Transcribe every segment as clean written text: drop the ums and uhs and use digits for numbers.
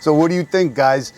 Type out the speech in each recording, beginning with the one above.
So what do you think, guys?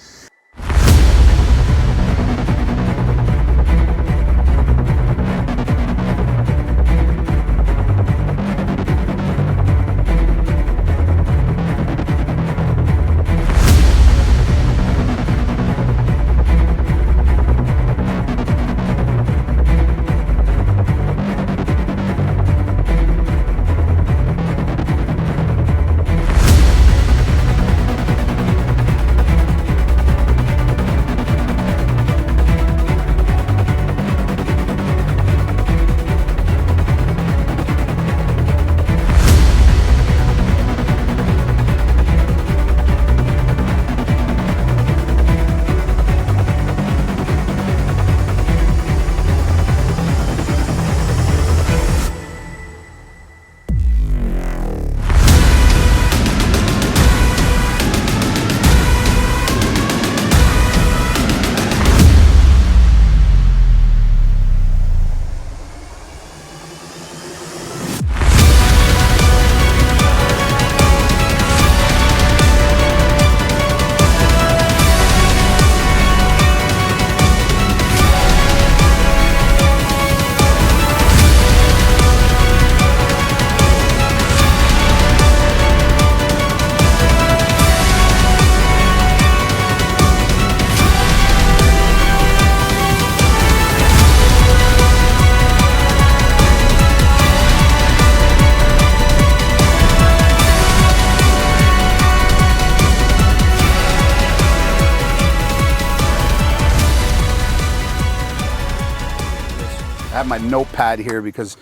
I have my notepad here because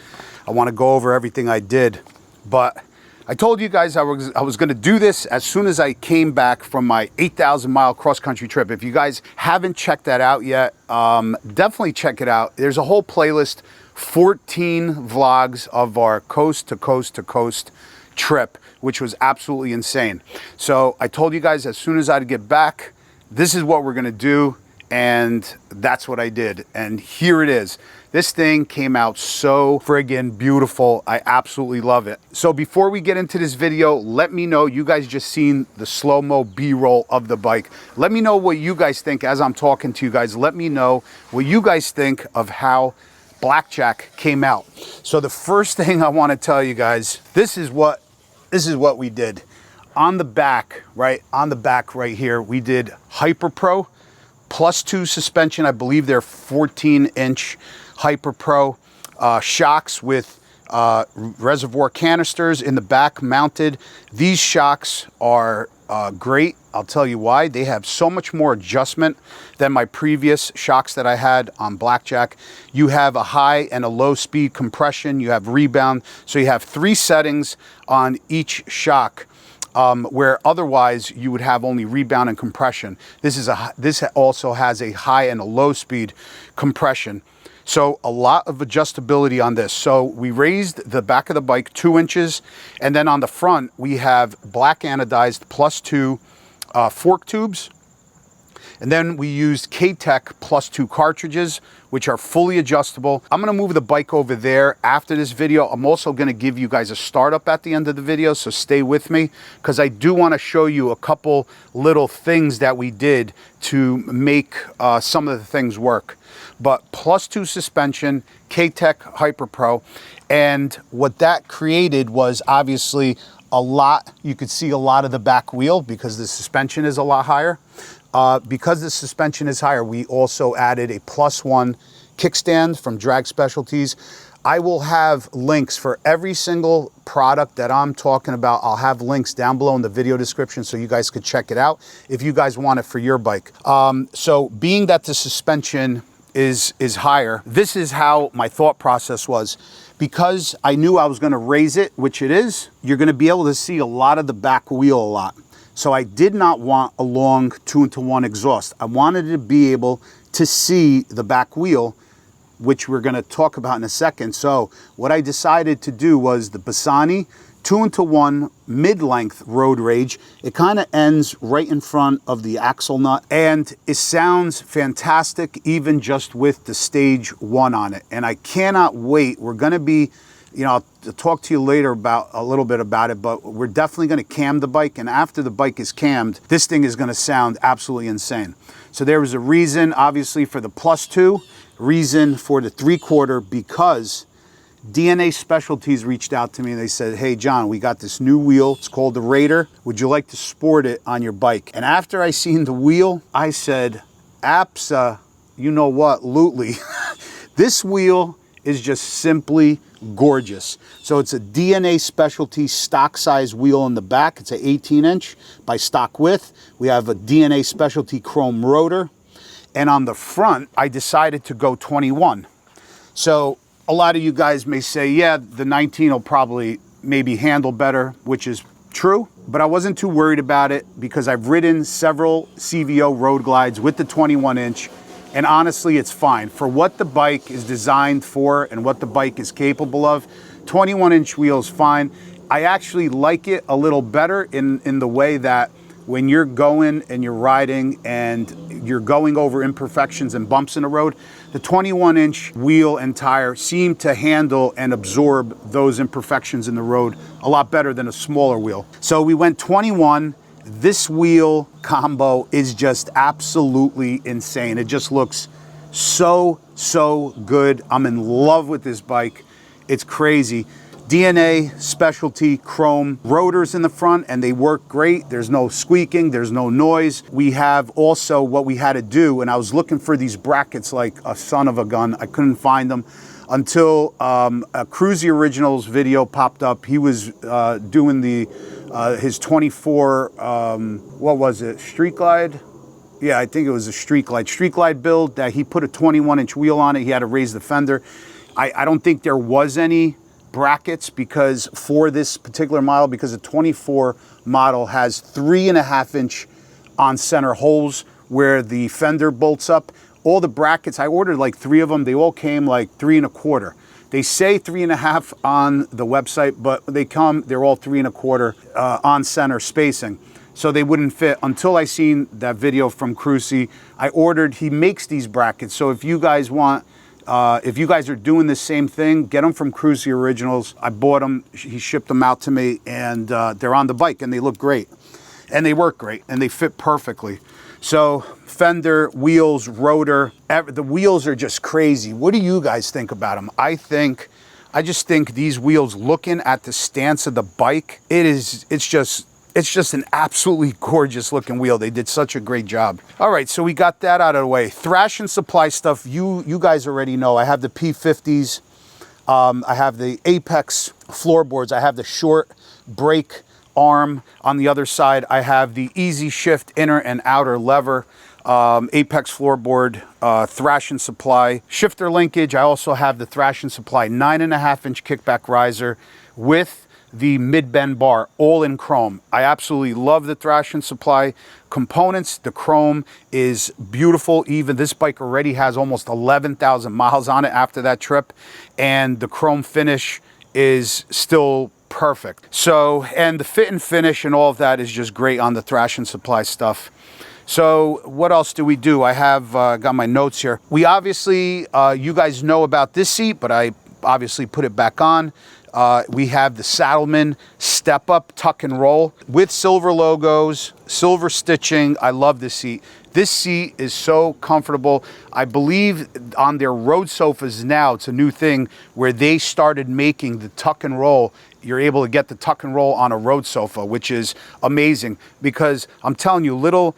I want to go over everything I did. But I told you guys I was going to do this as soon as I came back from my 8,000 mile cross country trip. If you guys haven't checked that out yet, definitely check it out. There's a whole playlist, 14 vlogs of our coast to coast to coast trip, which was absolutely insane. So I told you guys as soon as I'd get back, this is what we're going to do. And that's what I did. And here it is. This thing came out so friggin' beautiful. I absolutely love it. So before we get into this video, let me know, you guys just seen the slow-mo B-roll of the bike. Let me know what you guys think as I'm talking to you guys. Let me know what you guys think of how Blackjack came out. So the first thing I want to tell you guys, this is what we did. On the back, right here, we did Hyper Pro +2 suspension. I believe they're 14-inch Hyper Pro shocks with reservoir canisters in the back mounted. These shocks are great. I'll tell you why. They have so much more adjustment than my previous shocks that I had on Blackjack. You have a high and a low speed compression. You have rebound. So you have 3 settings on each shock. Where otherwise you would have only rebound and compression. This also has a high and a low speed compression. So a lot of adjustability on this. So we raised the back of the bike 2 inches, and then on the front we have black anodized +2 fork tubes. And then we used K-Tech +2 cartridges, which are fully adjustable. I'm gonna move the bike over there after this video. I'm also gonna give you guys a startup at the end of the video, so stay with me, because I do wanna show you a couple little things that we did to make some of the things work. But +2 suspension, K-Tech Hyper Pro, and what that created was obviously a lot, you could see a lot of the back wheel because the suspension is a lot higher. Because the suspension is higher, we also added a +1 kickstand from Drag Specialties. I will have links for every single product that I'm talking about. I'll have links down below in the video description so you guys could check it out if you guys want it for your bike. So being that the suspension is higher, this is how my thought process was. Because I knew I was gonna raise it, which it is, you're gonna be able to see a lot of the back wheel a lot. So I did not want a long 2-into-1 exhaust. I wanted to be able to see the back wheel, which we're gonna talk about in a second. So what I decided to do was the Bassani 2-into-1 mid-length road rage. It kind of ends right in front of the axle nut, and it sounds fantastic even just with the stage 1 on it. And I cannot wait. We're gonna be you know, I'll talk to you later about a little bit about it, but we're definitely going to cam the bike. And after the bike is cammed, this thing is going to sound absolutely insane. So there was a reason, obviously, for the +2, reason for the 3/4, because DNA Specialties reached out to me and they said, hey, John, we got this new wheel. It's called the Raider. Would you like to sport it on your bike? And after I seen the wheel, I said, you know what, Lutely. This wheel is just simply gorgeous. So it's a DNA Specialty stock size wheel in the back. It's an 18-inch by stock width. We have a DNA Specialty chrome rotor. And on the front, I decided to go 21. So a lot of you guys may say, yeah, the 19 will probably maybe handle better, which is true, but I wasn't too worried about it because I've ridden several CVO road glides with the 21-inch, and honestly, it's fine. For what the bike is designed for and what the bike is capable of, 21-inch wheel is fine. I actually like it a little better in the way that when you're going and you're riding and you're going over imperfections and bumps in the road, the 21-inch wheel and tire seem to handle and absorb those imperfections in the road a lot better than a smaller wheel. So we went 21. This wheel combo is just absolutely insane. It just looks so good. I'm in love with this bike. It's crazy. DNA Specialty chrome rotors in the front, and they work great. There's no squeaking, there's no noise. We have also what we had to do, and I was looking for these brackets like a son of a gun. I couldn't find them until a Cruzy Originals video popped up. He was doing his 24, what was it, Street Glide? Yeah, I think it was a Street Glide build that he put a 21-inch wheel on it. He had to raise the fender. I don't think there was any brackets because for this particular model, because the 24 model has 3.5-inch on center holes where the fender bolts up. All the brackets, I ordered like 3 of them. They all came like 3.25. They say 3.5 on the website, but they're all 3.25 on center spacing. So they wouldn't fit until I seen that video from Cruzy. He makes these brackets. So if you guys want, if you guys are doing the same thing, get them from Cruzy Originals. I bought them, he shipped them out to me, and they're on the bike and they look great. And they work great and they fit perfectly. So fender, wheels, rotor, the wheels are just crazy. What do you guys think about them? I just think these wheels, looking at the stance of the bike, it's just an absolutely gorgeous looking wheel. They did such a great job. All right, so we got that out of the way. Thrash and Supply stuff, you guys already know. I have the P50s. I have the Apex floorboards. I have the short brake arm on the other side. I have the Easy Shift inner and outer lever. Apex floorboard, Thrash and Supply. Shifter linkage, I also have the Thrash and Supply 9.5-inch kickback riser with the mid-bend bar, all in chrome. I absolutely love the Thrash and Supply components. The chrome is beautiful. Even this bike already has almost 11,000 miles on it after that trip, and the chrome finish is still perfect. So, and the fit and finish and all of that is just great on the Thrash and Supply stuff. So what else do we do? I have got my notes here. We obviously, you guys know about this seat, but I obviously put it back on. We have the Saddleman Step Up Tuck and Roll with silver logos, silver stitching. I love this seat. This seat is so comfortable. I believe on their road sofas now, it's a new thing where they started making the tuck and roll. You're able to get the tuck and roll on a road sofa, which is amazing because I'm telling you, little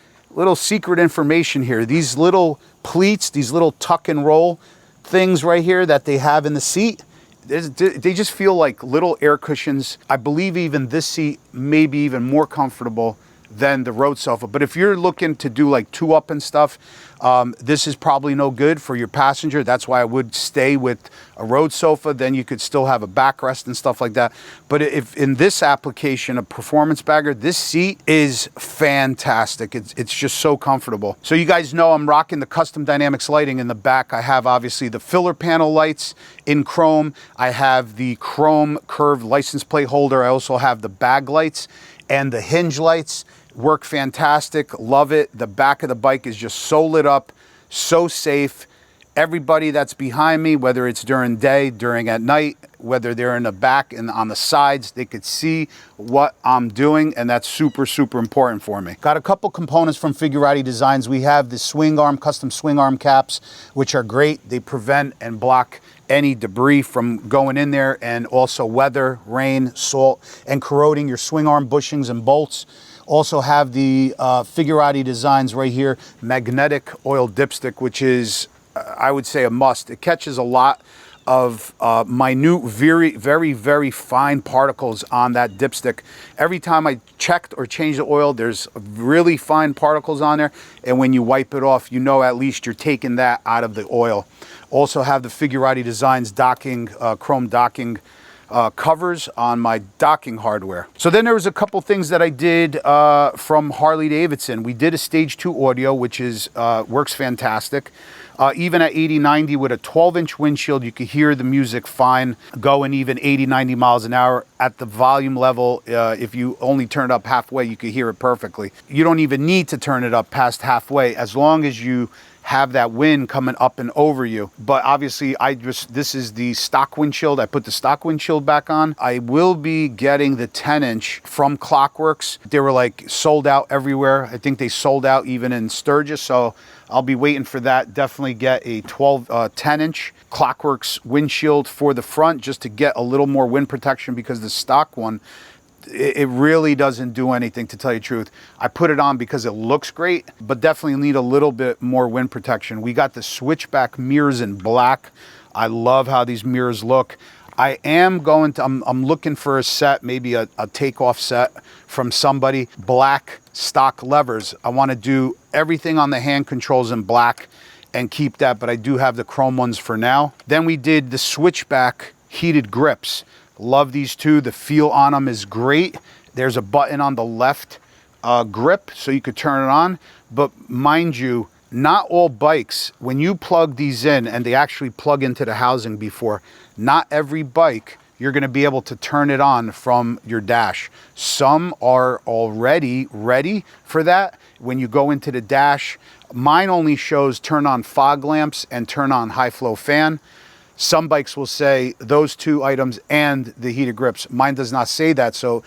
secret information here. These little pleats, these little tuck and roll things right here that they have in the seat, they just feel like little air cushions. I believe even this seat may be even more comfortable than the road sofa. But if you're looking to do like 2-up and stuff, this is probably no good for your passenger. That's why I would stay with a road sofa. Then you could still have a backrest and stuff like that. But if in this application, a performance bagger, this seat is fantastic. It's just so comfortable. So you guys know I'm rocking the Custom Dynamics lighting in the back. I have obviously the filler panel lights in chrome. I have the chrome curved license plate holder. I also have the bag lights and the hinge lights. Work fantastic, love it. The back of the bike is just so lit up, so safe. Everybody that's behind me, whether it's during day, during at night, whether they're in the back and on the sides, they could see what I'm doing, and that's super, super important for me. Got a couple components from Figurati Designs. We have the swing arm, custom swing arm caps, which are great. They prevent and block any debris from going in there, and also weather, rain, salt, and corroding your swing arm bushings and bolts. Also have the Figurati Designs right here, magnetic oil dipstick, which is, I would say, a must. It catches a lot of minute, very, very fine particles on that dipstick. Every time I checked or changed the oil, there's really fine particles on there, and when you wipe it off, you know at least you're taking that out of the oil. Also have the Figurati Designs docking, chrome docking covers on my docking hardware. So then there was a couple things that I did from Harley Davidson. We did a stage 2 audio, which is works fantastic. Even at 80-90 with a 12-inch windshield, you could hear the music fine, going even 80-90 miles an hour at the volume level. If you only turn it up halfway, you could hear it perfectly. You don't even need to turn it up past halfway, as long as you have that wind coming up and over you. But obviously, this is the stock windshield. I put the stock windshield back on. I will be getting the 10-inch from Clockworks. They were like sold out everywhere. I think they sold out even in Sturgis, so I'll be waiting for that. Definitely get a 10-inch Clockworks windshield for the front, just to get a little more wind protection, because the stock one, it really doesn't do anything, to tell you the truth. I put it on because it looks great, but definitely need a little bit more wind protection. We got the switchback mirrors in black. I love how these mirrors look. I am going to, I'm looking for a set, maybe a takeoff set from somebody. Black stock levers. I want to do everything on the hand controls in black and keep that, but I do have the chrome ones for now. Then we did the switchback heated grips. Love these two. The feel on them is great. There's a button on the left grip, so you could turn it on. But mind you, not all bikes, when you plug these in, and they actually plug into the housing before, not every bike you're going to be able to turn it on from your dash. Some are already ready for that. When you go into the dash, mine only shows turn on fog lamps and turn on high flow fan. Some bikes will say those two items and the heated grips. Mine does not say that. So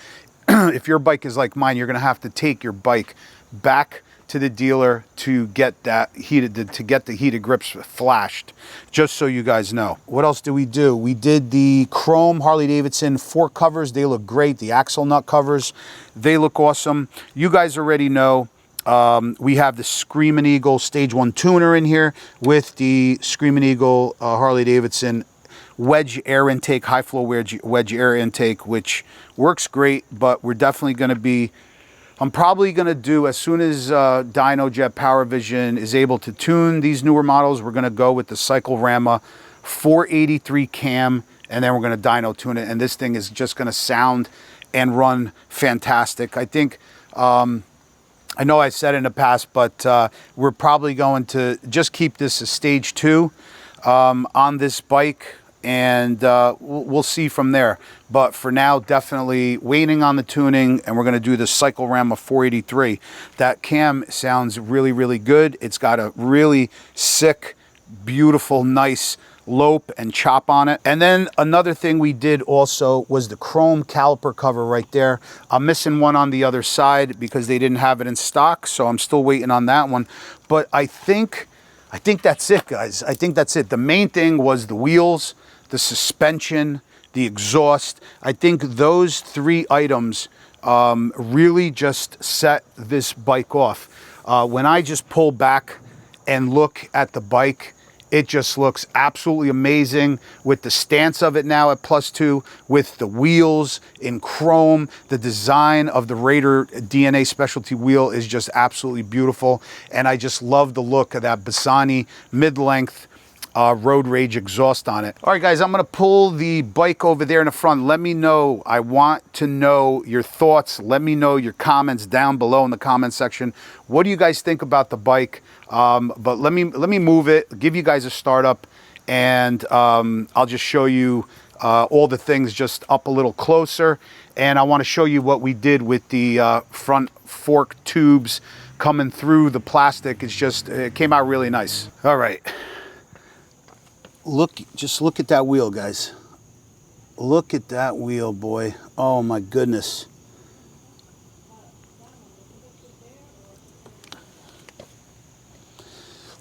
if your bike is like mine, you're going to have to take your bike back to the dealer to get that to get the heated grips flashed, just so you guys know. What else did we do? We did the chrome Harley Davidson fork covers. They look great. The axle nut covers, they look awesome. You guys already know we have the Screamin' Eagle Stage 1 tuner in here with the Screamin' Eagle Harley Davidson wedge air intake, high flow wedge air intake, which works great. But we're definitely going to be, I'm probably going to do, as soon as DynoJet Power Vision is able to tune these newer models, we're going to go with the Cyclorama 483 cam, and then we're going to dyno tune it, and this thing is just going to sound and run fantastic. I think I know I said in the past, but we're probably going to just keep this as stage 2 on this bike, and we'll see from there. But for now, definitely waiting on the tuning, and we're going to do the Cyclorama 483. That cam sounds really, really good. It's got a really sick, beautiful, nice lope and chop on it. And then another thing we did also was the chrome caliper cover right there. I'm missing one on the other side because they didn't have it in stock, so I'm still waiting on that one. But I think that's it, guys. I think that's it. The main thing was the wheels, the suspension, the exhaust. I think those 3 items really just set this bike off. When I just pull back and look at the bike, it just looks absolutely amazing with the stance of it now at +2, with the wheels in chrome. The design of the Raider DNA specialty wheel is just absolutely beautiful. And I just love the look of that Bassani mid-length Road Rage exhaust on it. All right, guys, I'm going to pull the bike over there in the front. Let me know. I want to know your thoughts. Let me know your comments down below in the comment section. What do you guys think about the bike? But let me move it, give you guys a startup, and I'll just show you all the things just up a little closer. And I want to show you what we did with the front fork tubes coming through the plastic. It came out really nice. All right. Just look at that wheel, guys. Look at that wheel, boy. Oh my goodness.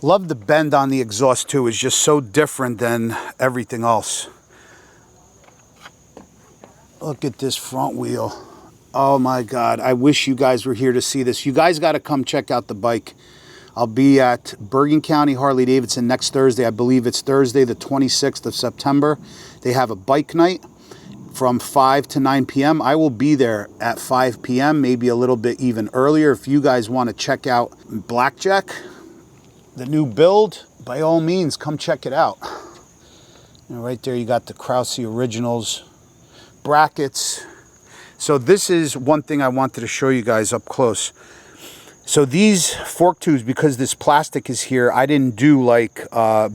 Love the bend on the exhaust too. It's just so different than everything else. Look at this front wheel. Oh my God. I wish you guys were here to see this. You guys got to come check out the bike. I'll be at Bergen County Harley Davidson next Thursday. I believe it's Thursday, the 26th of September. They have a bike night from 5 to 9 p.m. I will be there at 5 p.m., maybe a little bit even earlier. If you guys want to check out Blackjack, the new build, by all means, come check it out. And right there, you got the Krause Originals brackets. So this is one thing I wanted to show you guys up close. So these fork tubes, because this plastic is here, I didn't do like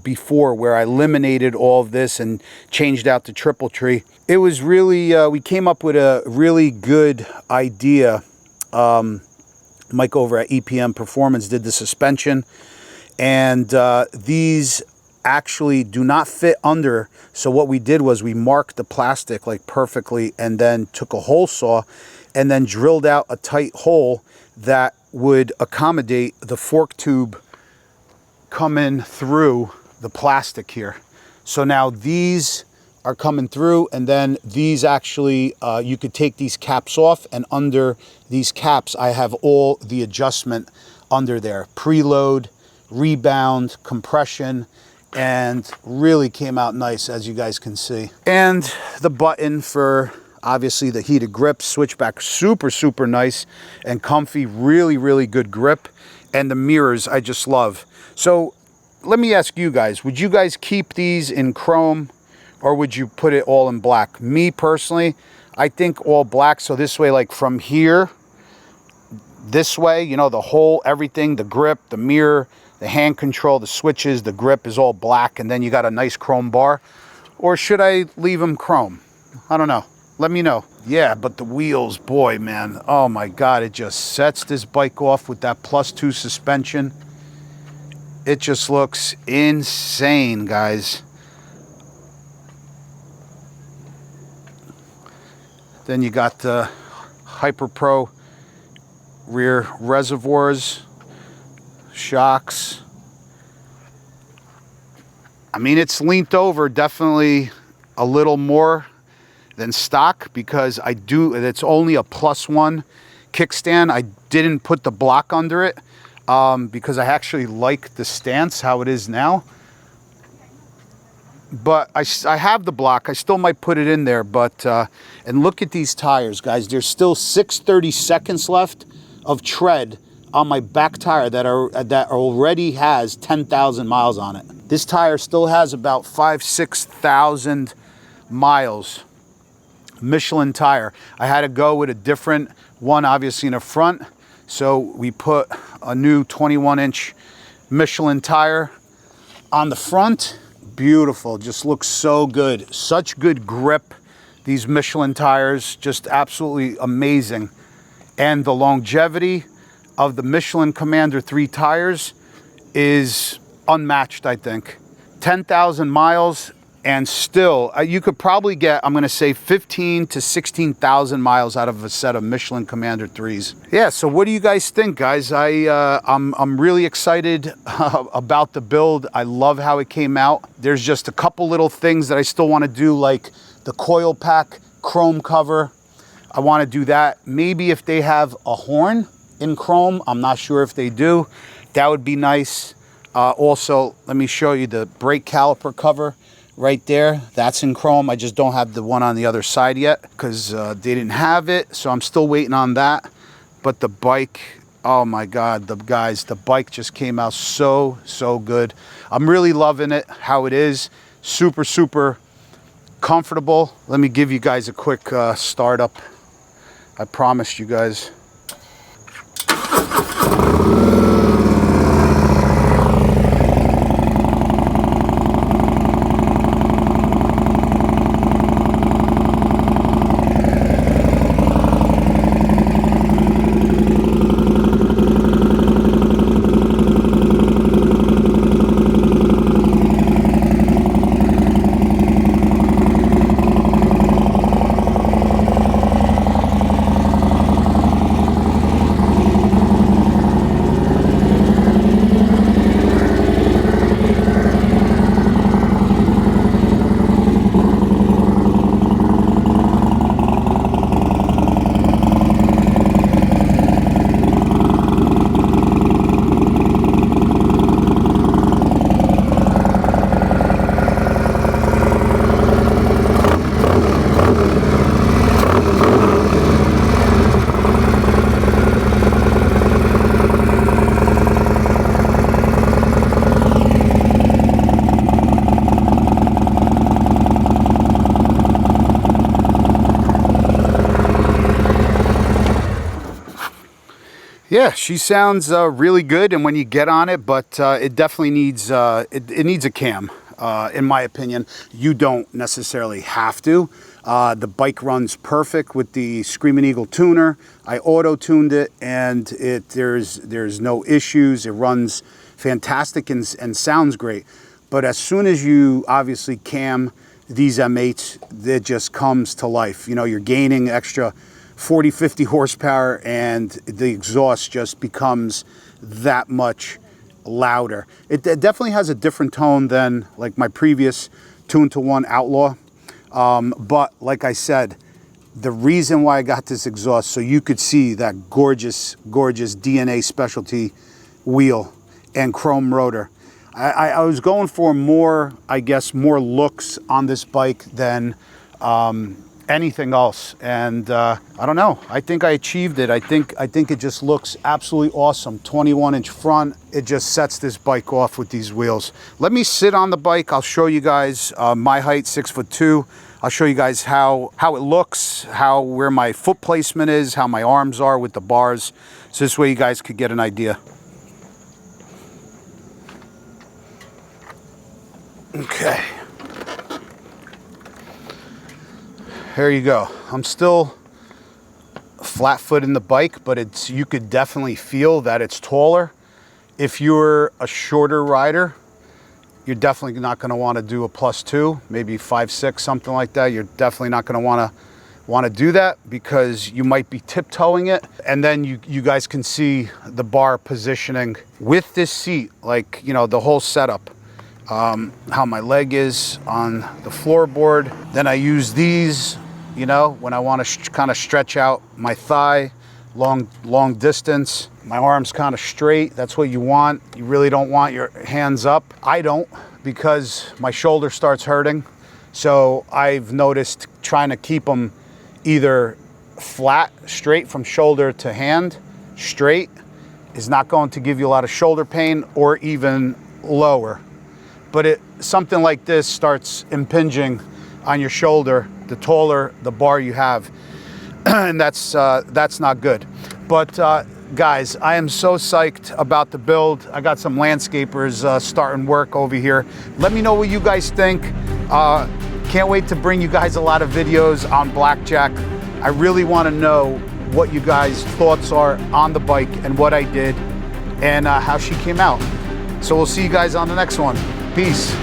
before where I eliminated all of this and changed out the triple tree. It was really, we came up with a really good idea. Mike over at EPM Performance did the suspension, and these actually do not fit under. So what we did was we marked the plastic like perfectly and then took a hole saw and then drilled out a tight hole that would accommodate the fork tube coming through the plastic here. So now these are coming through, and then these actually, you could take these caps off, and under these caps I have all the adjustment under there. Preload, rebound, compression, and really came out nice, as you guys can see. And the button for obviously the heated grip, switchback, super nice and comfy, really good grip. And the mirrors I just love. So let me ask you guys, would you guys keep these in chrome or would you put it all in black? Me personally, I think all black, so this way, like from here this way, you know, the whole everything, the grip, the mirror, the hand control, the switches, the grip is all black, and then you got a nice chrome bar. Or should I leave them chrome? I don't know. Let me know. Yeah, but the wheels, boy, man. Oh my God, it just sets this bike off with that +2 suspension. It just looks insane, guys. Then you got the Hyper Pro rear reservoirs, shocks. I mean, it's leaned over definitely a little more than stock because it's only a +1 kickstand. I didn't put the block under it because I actually like the stance how it is now. But I have the block. I still might put it in there. But and look at these tires, guys. There's still 6/32 left of tread on my back tire that already has 10,000 miles on it. This tire still has about 5,000-6,000 miles. Michelin tire. I had to go with a different one, obviously, in the front. So we put a new 21-inch Michelin tire on the front. Beautiful. Just looks so good. Such good grip. These Michelin tires, just absolutely amazing. And the longevity of the Michelin Commander 3 tires is unmatched, I think. 10,000 miles, and still, you could probably get, I'm going to say, 15 to 16,000 miles out of a set of Michelin Commander 3s. Yeah, so what do you guys think, guys? I'm really excited about the build. I love how it came out. There's just a couple little things that I still want to do, like the coil pack chrome cover. I want to do that. Maybe if they have a horn in chrome, I'm not sure if they do. That would be nice. Also, let me show you the brake caliper cover right there. That's in chrome. I just don't have the one on the other side yet because they didn't have it. So I'm still waiting on that. But the bike, oh my God, the bike just came out so good. I'm really loving it, how it is. Super comfortable. Let me give you guys a quick startup. I promised you guys. Yeah, she sounds really good, and when you get on it, but it definitely needs it needs a cam. In my opinion, you don't necessarily have to. The bike runs perfect with the Screaming Eagle tuner. I auto-tuned it, and there's no issues. It runs fantastic and sounds great. But as soon as you obviously cam these M8s, it just comes to life. You know, you're gaining extra 40, 50 horsepower, and the exhaust just becomes that much louder. It definitely has a different tone than like my previous 2-in-1 Outlaw. But like I said, the reason why I got this exhaust, so you could see that gorgeous, gorgeous DNA specialty wheel and chrome rotor. I was going for more, I guess, more looks on this bike than anything else, and I don't know, I think I achieved it. I think it just looks absolutely awesome. 21-inch front, it just sets this bike off with these wheels. Let me sit on the bike. I'll show you guys my height, 6'2". I'll show you guys how it looks, where my foot placement is, how my arms are with the bars, so this way you guys could get an idea. Okay. Here you go. I'm still flat foot in the bike, but you could definitely feel that it's taller. If you're a shorter rider, you're definitely not going to want to do a +2, maybe 5'6", something like that. You're definitely not going to want to do that, because you might be tiptoeing it, and then you guys can see the bar positioning with this seat, like, you know, the whole setup. How my leg is on the floorboard. Then I use these, you know, when I want to kind of stretch out my thigh, long distance. My arm's kind of straight. That's what you want. You really don't want your hands up. I don't, because my shoulder starts hurting. So I've noticed trying to keep them either flat, straight from shoulder to hand, straight, is not going to give you a lot of shoulder pain, or even lower. But something like this starts impinging on your shoulder, the taller the bar you have, and that's not good. But guys, I am so psyched about the build. I got some landscapers starting work over here. Let me know what you guys think. Can't wait to bring you guys a lot of videos on Blackjack. I really want to know what you guys' thoughts are on the bike and what I did and how she came out. So we'll see you guys on the next one. Peace.